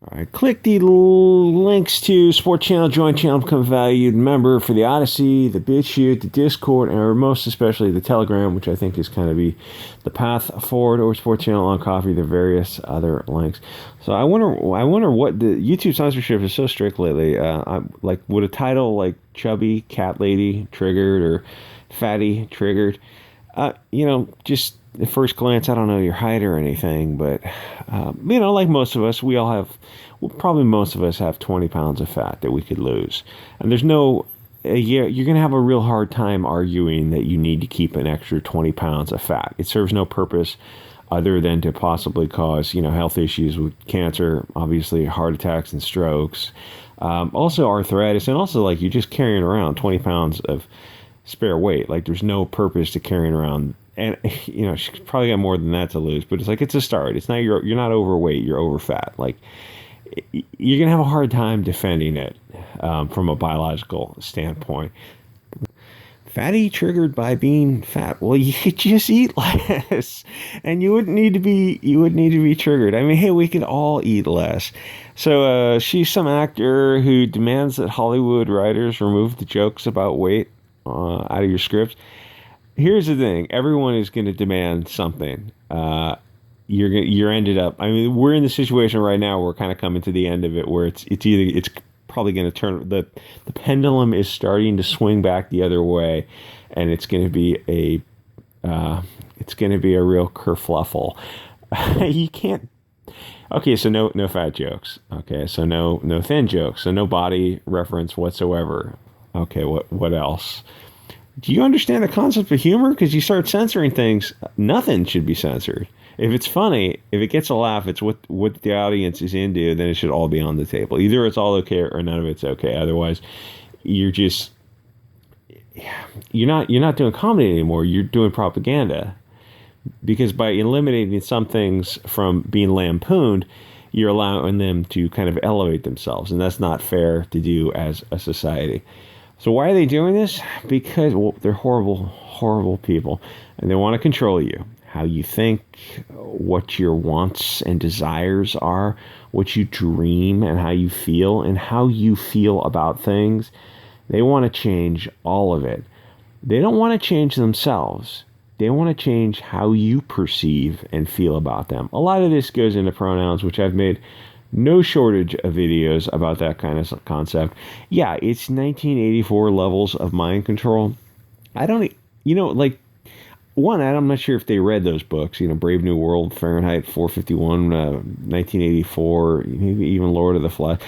All right, click the links to support channel, join channel, become a valued member for the Odysee, the Bit Chute, the Discord, or most especially the Telegram, which I think is kind of be the path forward, or support channel on Coffee, the various other links. So I wonder what the YouTube censorship is so strict lately. Like, would a title like Chubby, Catlady triggered, or Fatty triggered? Just at first glance, I don't know your height or anything, but, like most of us, probably most of us have 20 pounds of fat that we could lose. And there's you're going to have a real hard time arguing that you need to keep an extra 20 pounds of fat. It serves no purpose other than to possibly cause, health issues with cancer, obviously heart attacks and strokes, also arthritis, and also like you're just carrying around 20 pounds of spare weight. Like there's no purpose to carrying around, and she's probably got more than that to lose, but it's like, it's a start. It's not, you're not overweight, you're over fat. Like you're gonna have a hard time defending it from a biological standpoint. Fatty triggered by being fat. Well, you could just eat less, and you wouldn't need to be triggered. I mean, hey, we could all eat less. So she's some actor who demands that Hollywood writers remove the jokes about weight out of your scripts. Here's the thing: everyone is going to demand something. You're ended up. I mean, we're in the situation right now. We're kind of coming to the end of it, where it's probably going to turn. The pendulum is starting to swing back the other way, and it's going to be a real kerfluffle. You can't. Okay, so no fat jokes. Okay, so no thin jokes. So no body reference whatsoever. Okay, what else? Do you understand the concept of humor? Because you start censoring things, nothing should be censored. If it's funny, if it gets a laugh, it's what the audience is into, then it should all be on the table. Either it's all okay or none of it's okay. Otherwise, you're not doing comedy anymore. You're doing propaganda. Because by eliminating some things from being lampooned, you're allowing them to kind of elevate themselves, and that's not fair to do as a society. So why are they doing this? Because, they're horrible, horrible people, and they want to control you. How you think, what your wants and desires are, what you dream, and how you feel about things. They want to change all of it. They don't want to change themselves. They want to change how you perceive and feel about them. A lot of this goes into pronouns, which I've made no shortage of videos about that kind of concept. Yeah, it's 1984 levels of mind control. I don't, I'm not sure if they read those books, Brave New World, Fahrenheit 451, 1984, maybe even Lord of the Flies.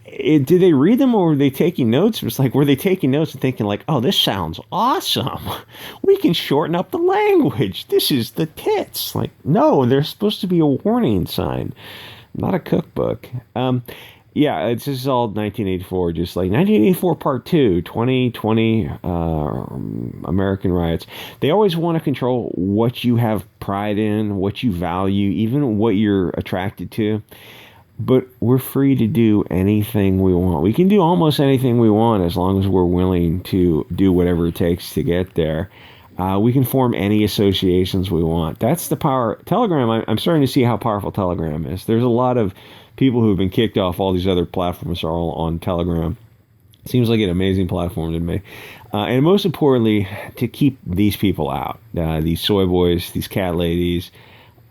Did they read them, or were they taking notes? It was like, were they taking notes and thinking like, oh, this sounds awesome. We can shorten up the language. This is the tits. Like, no, there's supposed to be a warning sign. Not a cookbook. This is all 1984, just like 1984 Part 2, 2020 American riots. They always want to control what you have pride in, what you value, even what you're attracted to. But we're free to do anything we want. We can do almost anything we want as long as we're willing to do whatever it takes to get there. We can form any associations we want. That's the power. Telegram, I'm starting to see how powerful Telegram is. There's a lot of people who have been kicked off all these other platforms are all on Telegram. Seems like an amazing platform to me. And most importantly, to keep these people out, these soy boys, these cat ladies,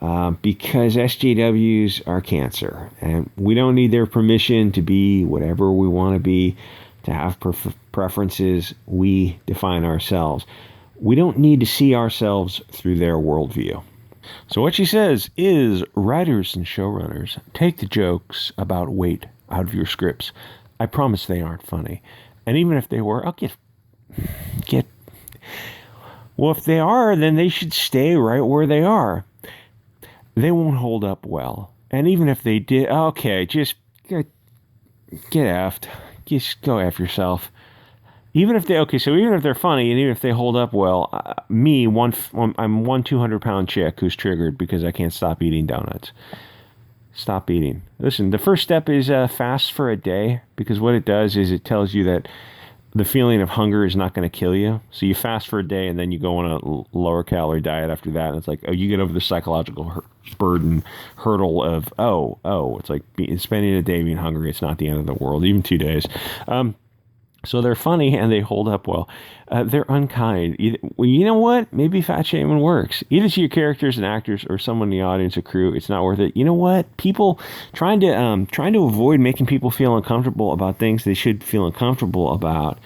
because SJWs are cancer. And we don't need their permission to be whatever we want to be, to have preferences. We define ourselves. We don't need to see ourselves through their worldview. So what she says is, writers and showrunners, take the jokes about weight out of your scripts. I promise they aren't funny. And even if they were, I'll get. Well, if they are, then they should stay right where they are. They won't hold up well. And even if they did, okay, just get effed. Just go F yourself. Even if they're funny, and even if they hold up well, I'm one 200-pound chick who's triggered because I can't stop eating donuts. Stop eating. Listen, the first step is fast for a day, because what it does is it tells you that the feeling of hunger is not going to kill you. So you fast for a day and then you go on a lower calorie diet after that. And it's like, oh, you get over the psychological hurdle of, it's like spending a day being hungry. It's not the end of the world, even 2 days. So they're funny and they hold up well. They're unkind. Well, you know what? Maybe fat shaming works. Either to your characters and actors or someone in the audience, a crew, it's not worth it. You know what? People trying to avoid making people feel uncomfortable about things they should feel uncomfortable about.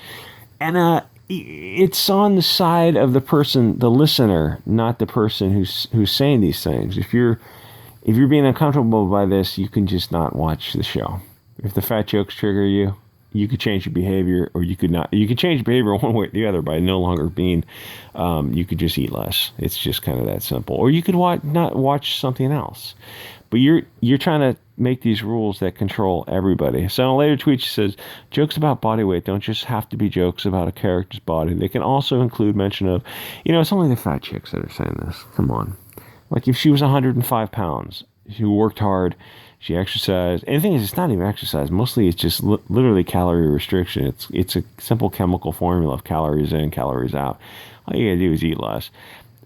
And it's on the side of the person, the listener, not the person who's saying these things. If you're being uncomfortable by this, you can just not watch the show. If the fat jokes trigger you, you could change your behavior, or you could not. You could change your behavior one way or the other by no longer being. You could just eat less. It's just kind of that simple. Or you could not watch something else. But you're trying to make these rules that control everybody. So in a later tweet, she says, jokes about body weight don't just have to be jokes about a character's body. They can also include mention of, it's only the fat chicks that are saying this. Come on. Like if she was 105 pounds, she worked hard, she exercised. And the thing is, it's not even exercise. Mostly it's just literally calorie restriction. It's a simple chemical formula of calories in, calories out. All you gotta do is eat less.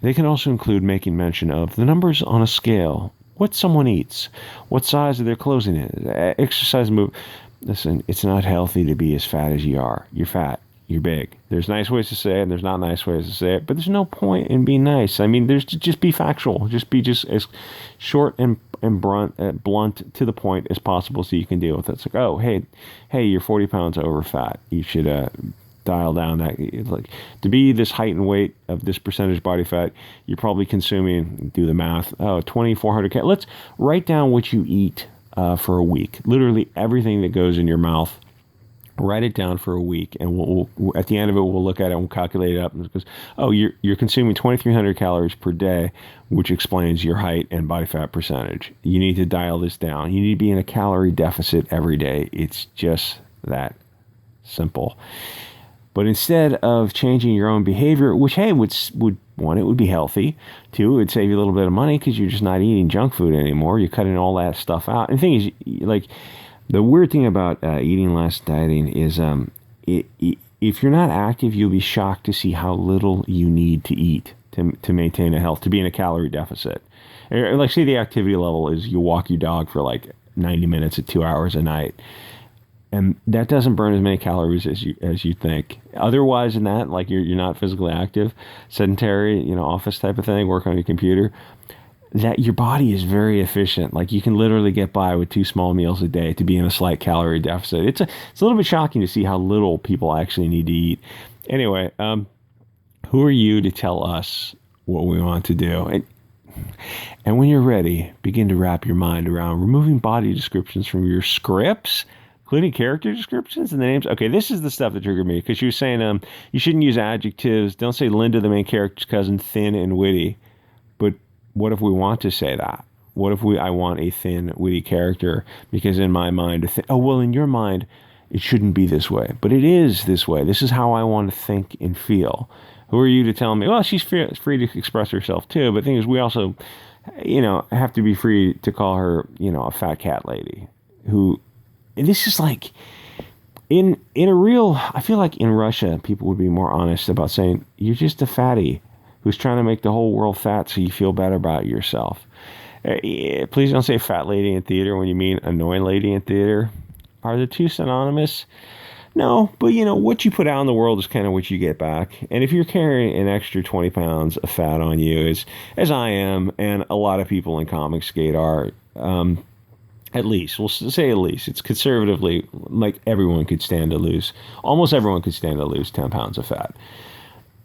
They can also include making mention of the numbers on a scale, what someone eats, what size of their clothing is, exercise, move. Listen, it's not healthy to be as fat as you are. You're fat. You're big. There's nice ways to say it, and there's not nice ways to say it, but there's no point in being nice. I mean, just be factual. Just be as short and blunt to the point as possible so you can deal with it. It's like, oh, hey, you're 40 pounds over fat. You should dial down that. Like, to be this height and weight of this percentage body fat, you're probably consuming, do the math, 2,400 calories. Let's write down what you eat for a week. Literally everything that goes in your mouth. Write it down for a week, and we'll at the end of it, we'll look at it and we'll calculate it up. And it goes, oh, you're consuming 2,300 calories per day, which explains your height and body fat percentage. You need to dial this down. You need to be in a calorie deficit every day. It's just that simple. But instead of changing your own behavior, which, hey, would one, it would be healthy. Two, it would save you a little bit of money because you're just not eating junk food anymore. You're cutting all that stuff out. And the thing is, like, the weird thing about eating less, dieting, is if you're not active, you'll be shocked to see how little you need to eat to maintain a health, to be in a calorie deficit. Like, say the activity level is you walk your dog for like 90 minutes at 2 hours a night. And that doesn't burn as many calories as you think. Otherwise than that, like you're not physically active, sedentary, office type of thing, work on your computer, that your body is very efficient. Like, you can literally get by with 2 small meals a day to be in a slight calorie deficit. It's a little bit shocking to see how little people actually need to eat. Anyway, who are you to tell us what we want to do? And when you're ready, begin to wrap your mind around removing body descriptions from your scripts, including character descriptions and the names. Okay, this is the stuff that triggered me, because she was saying you shouldn't use adjectives. Don't say Linda, the main character's cousin, thin and witty. But what if we want to say that? What if I want a thin, witty character? Because in my mind, in your mind, it shouldn't be this way. But it is this way. This is how I want to think and feel. Who are you to tell me, well, she's free to express herself too. But the thing is, we also, have to be free to call her, a fat cat lady. And this is like, in a real, I feel like in Russia, people would be more honest about saying, you're just a fatty who's trying to make the whole world fat so you feel better about yourself. Please don't say fat lady in theater when you mean annoying lady in theater. Are the two synonymous? No, but what you put out in the world is kind of what you get back. And if you're carrying an extra 20 pounds of fat on you, as I am, and a lot of people in comic skate are, at least, we'll say at least, it's conservatively, like everyone could stand to lose, almost everyone could stand to lose 10 pounds of fat.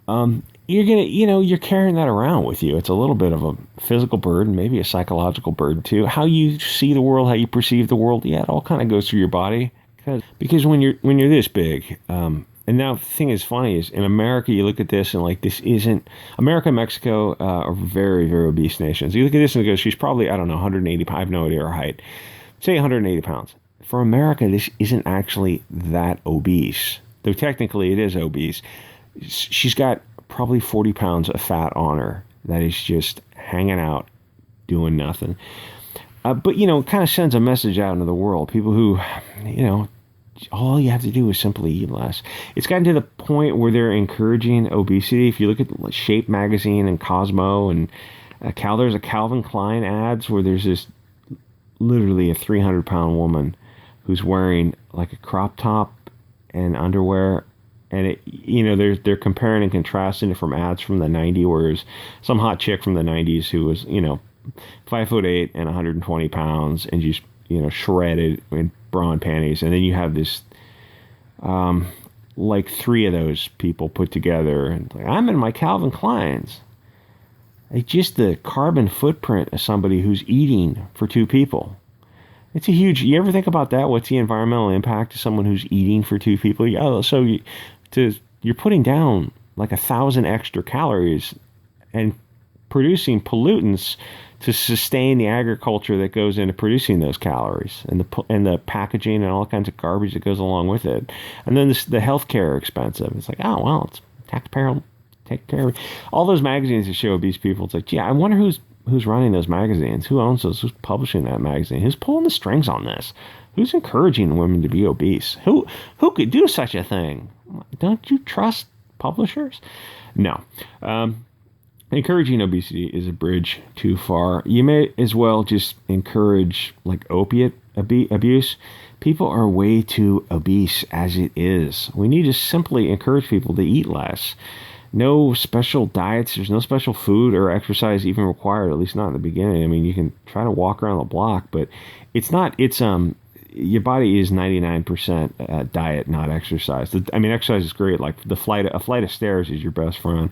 You're going to, you're carrying that around with you. It's a little bit of a physical burden, maybe a psychological burden too. How you see the world, how you perceive the world, it all kind of goes through your body. Because when you're this big, and now the thing is funny is in America, you look at this and like, this isn't, America and Mexico are very, very obese nations. You look at this and it goes, she's probably, I don't know, 180 pounds, I have no idea her height. Say 180 pounds. For America, this isn't actually that obese, though technically it is obese. She's got probably 40 pounds of fat on her that is just hanging out, doing nothing. But, kind of sends a message out into the world. People who, all you have to do is simply eat less. It's gotten to the point where they're encouraging obesity. If you look at Shape magazine and Cosmo and there's a Calvin Klein ads where there's this literally a 300-pound woman who's wearing like a crop top and underwear, and they're comparing and contrasting it from ads from the 90s, where there's some hot chick from the 90s who was 5'8" and 120 pounds and just shredded in bra and panties, and then you have this like three of those people put together, and like, I'm in my Calvin Kleins. Like, just the carbon footprint of somebody who's eating for two people. It's a huge. You ever think about that? What's the environmental impact of someone who's eating for two people? You're putting down like 1,000 extra calories and producing pollutants to sustain the agriculture that goes into producing those calories, and the packaging and all kinds of garbage that goes along with it. And then the healthcare expensive. It's like, oh well, it's taxpayer take care of it. All those magazines that show obese people. It's like, gee, I wonder who's running those magazines? Who owns those? Who's publishing that magazine? Who's pulling the strings on this? Who's encouraging women to be obese? Who could do such a thing? Don't you trust publishers? No. Encouraging obesity is a bridge too far. You may as well just encourage like opiate abuse. People are way too obese as it is. We need to simply encourage people to eat less. No special diets. There's no special food or exercise even required, at least not in the beginning. I mean, you can try to walk around the block, but it's not, your body is 99% diet, not exercise. Exercise is great. Like a flight of stairs is your best friend.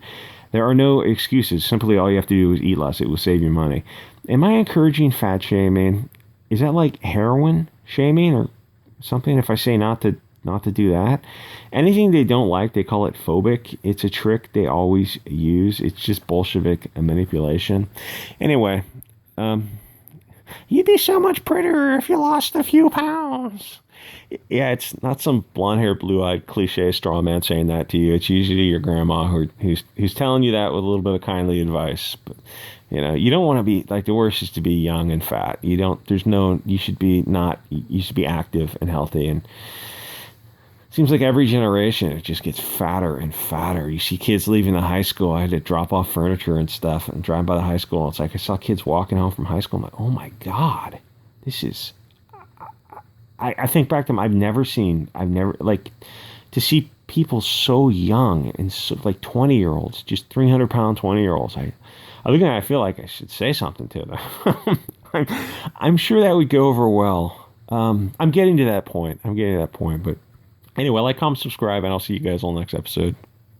There are no excuses. Simply all you have to do is eat less. It will save you money. Am I encouraging fat shaming? Is that like heroin shaming or something if I say not to do that? Anything they don't like, they call it phobic. It's a trick they always use. It's just Bolshevik manipulation. Anyway, you'd be so much prettier if you lost a few pounds. Yeah, it's not some blonde-haired, blue-eyed cliche straw man saying that to you. It's usually your grandma who's telling you that with a little bit of kindly advice. But you don't want to be like, the worst is to be young and fat. You should be active and healthy. And it seems like every generation it just gets fatter and fatter. You see kids leaving the high school. I had to drop off furniture and stuff and drive by the high school. It's like I saw kids walking home from high school. I'm like, oh my God, this is. I think back to them. I've never like to see people so young and so like 20-year-olds, just 300-pound 20-year-olds. I look at it, I feel like I should say something to them. I'm sure that would go over well. I'm getting to that point. But anyway, like, comment, subscribe, and I'll see you guys on the next episode.